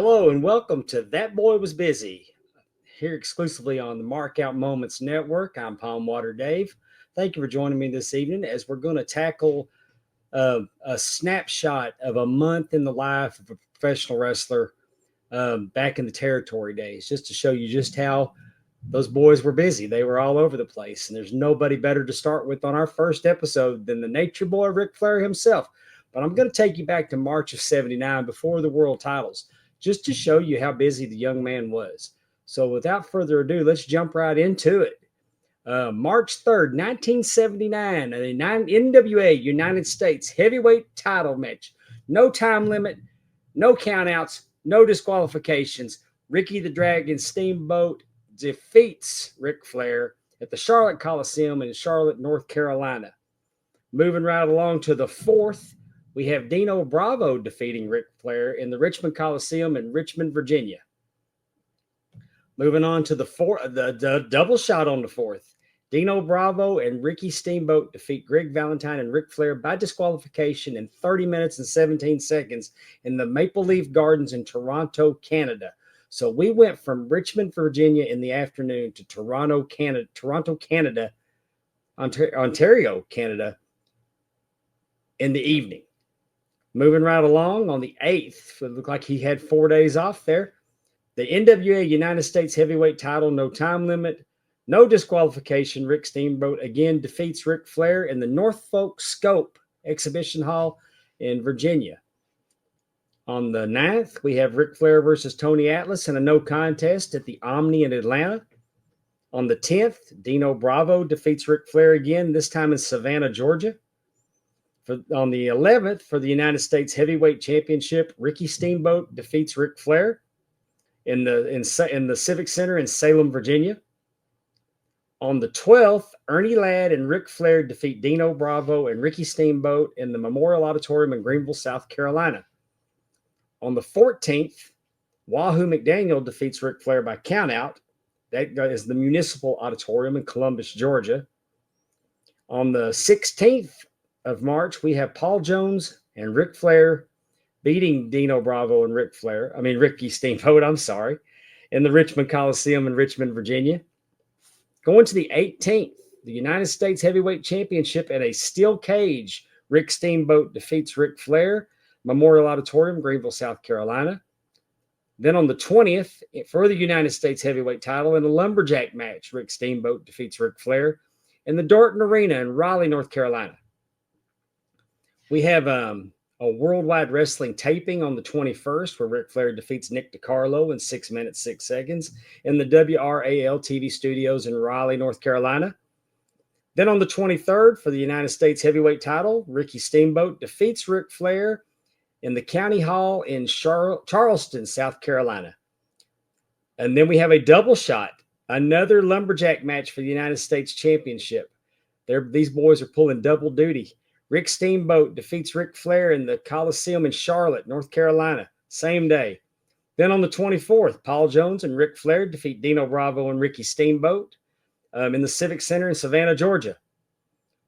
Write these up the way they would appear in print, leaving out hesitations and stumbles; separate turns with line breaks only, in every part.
Hello and welcome to That Boy Was Busy, here exclusively on the Markout Moments Network. I'm Pondwater Dave. Thank you for joining me this evening as we're going to tackle a snapshot of a month in the life of a professional wrestler back in the territory days, just to show you just how those boys were busy. They were all over the place, and there's nobody better to start with on our first episode than the Nature Boy Ric Flair himself. But I'm going to take you back to March of '79 before the world titles, just to show you how busy the young man was. So without further ado, let's jump right into it. March 3rd, 1979, an NWA United States heavyweight title match. No time limit, no countouts, no disqualifications. Ricky the Dragon Steamboat defeats Ric Flair at the Charlotte Coliseum in Charlotte, North Carolina. Moving right along to the 4th, we have Dino Bravo defeating Ric Flair in the Richmond Coliseum in Richmond, Virginia. Moving on to the double shot on the 4th. Dino Bravo and Ricky Steamboat defeat Greg Valentine and Ric Flair by disqualification in 30 minutes and 17 seconds in the Maple Leaf Gardens in Toronto, Canada. So we went from Richmond, Virginia in the afternoon to Ontario, Canada in the evening. Moving right along on the 8th, it looked like he had 4 days off there. The NWA United States Heavyweight title, no time limit, no disqualification. Rick Steamboat again defeats Ric Flair in the Norfolk Scope Exhibition Hall in Virginia. On the 9th, we have Ric Flair versus Tony Atlas in a no contest at the Omni in Atlanta. On the 10th, Dino Bravo defeats Ric Flair again, this time in Savannah, Georgia. On the 11th, for the United States Heavyweight Championship, Ricky Steamboat defeats Ric Flair in the Civic Center in Salem, Virginia. On the 12th, Ernie Ladd and Ric Flair defeat Dino Bravo and Ricky Steamboat in the Memorial Auditorium in Greenville, South Carolina. On the 14th, Wahoo McDaniel defeats Ric Flair by countout. That is the Municipal Auditorium in Columbus, Georgia. On the 16th of March, we have Paul Jones and Ric Flair beating Dino Bravo and Ricky Steamboat, in the Richmond Coliseum in Richmond, Virginia. Going to the 18th, the United States Heavyweight Championship at a steel cage. Rick Steamboat defeats Ric Flair, Memorial Auditorium, Greenville, South Carolina. Then on the 20th, for the United States Heavyweight title in a lumberjack match, Rick Steamboat defeats Ric Flair in the Dorton Arena in Raleigh, North Carolina. We have a Worldwide Wrestling taping on the 21st where Ric Flair defeats Nick DiCarlo in 6 minutes, 6 seconds in the WRAL TV studios in Raleigh, North Carolina. Then on the 23rd, for the United States Heavyweight title, Ricky Steamboat defeats Ric Flair in the County Hall in Charleston, South Carolina. And then we have a double shot, another lumberjack match for the United States Championship. These boys are pulling double duty. Rick Steamboat defeats Ric Flair in the Coliseum in Charlotte, North Carolina, same day. Then on the 24th, Paul Jones and Ric Flair defeat Dino Bravo and Ricky Steamboat in the Civic Center in Savannah, Georgia.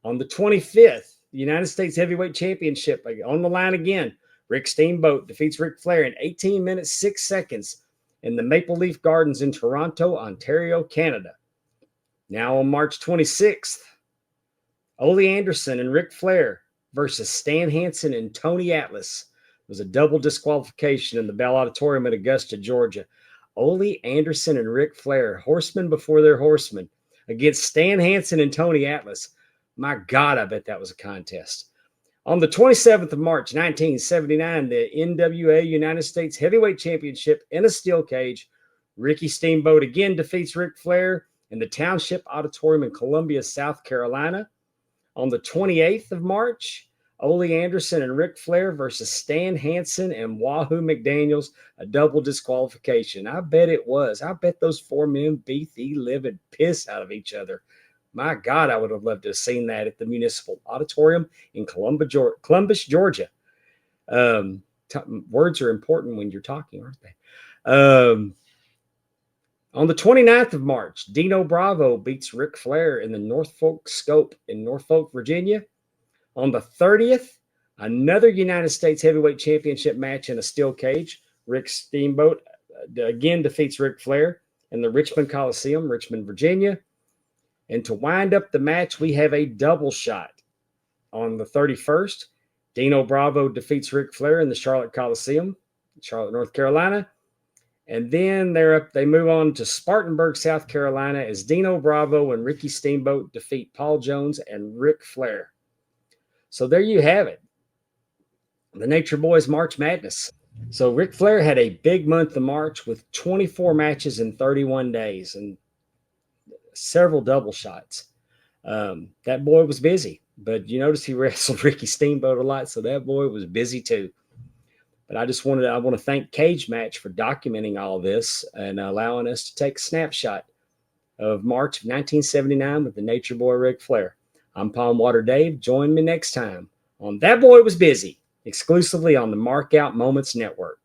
On the 25th, the United States Heavyweight Championship on the line again. Rick Steamboat defeats Ric Flair in 18 minutes, 6 seconds in the Maple Leaf Gardens in Toronto, Ontario, Canada. Now on March 26th, Ole Anderson and Ric Flair versus Stan Hansen and Tony Atlas. It was a double disqualification in the Bell Auditorium in Augusta, Georgia. Ole Anderson and Ric Flair, horsemen before their horsemen, against Stan Hansen and Tony Atlas. My God, I bet that was a contest. On the 27th of March, 1979, the NWA United States Heavyweight Championship in a steel cage. Ricky Steamboat again defeats Ric Flair in the Township Auditorium in Columbia, South Carolina. On the 28th of March, Ole Anderson and Ric Flair versus Stan Hansen and Wahoo McDaniels, a double disqualification. I bet it was. I bet those four men beat the living piss out of each other. My God, I would have loved to have seen that at the Municipal Auditorium in Columbus, Georgia. Words are important when you're talking, aren't they? On the 29th of March, Dino Bravo beats Ric Flair in the Norfolk Scope in Norfolk, Virginia. On the 30th, another United States Heavyweight Championship match in a steel cage. Rick Steamboat again defeats Ric Flair in the Richmond Coliseum, Richmond, Virginia. And to wind up the match, we have a double shot. On the 31st, Dino Bravo defeats Ric Flair in the Charlotte Coliseum, Charlotte, North Carolina. And then they move on to Spartanburg, South Carolina, as Dino Bravo and Ricky Steamboat defeat Paul Jones and Ric Flair. So there you have it. The Nature Boys March Madness. So Ric Flair had a big month of March with 24 matches in 31 days and several double shots. That boy was busy, but you notice he wrestled Ricky Steamboat a lot, so that boy was busy too. But I want to thank Cage Match for documenting all this and allowing us to take a snapshot of March of 1979 with the Nature Boy Ric Flair. I'm Pondwater Dave. Join me next time on That Boy Was Busy, exclusively on the Mark Out Moments Network.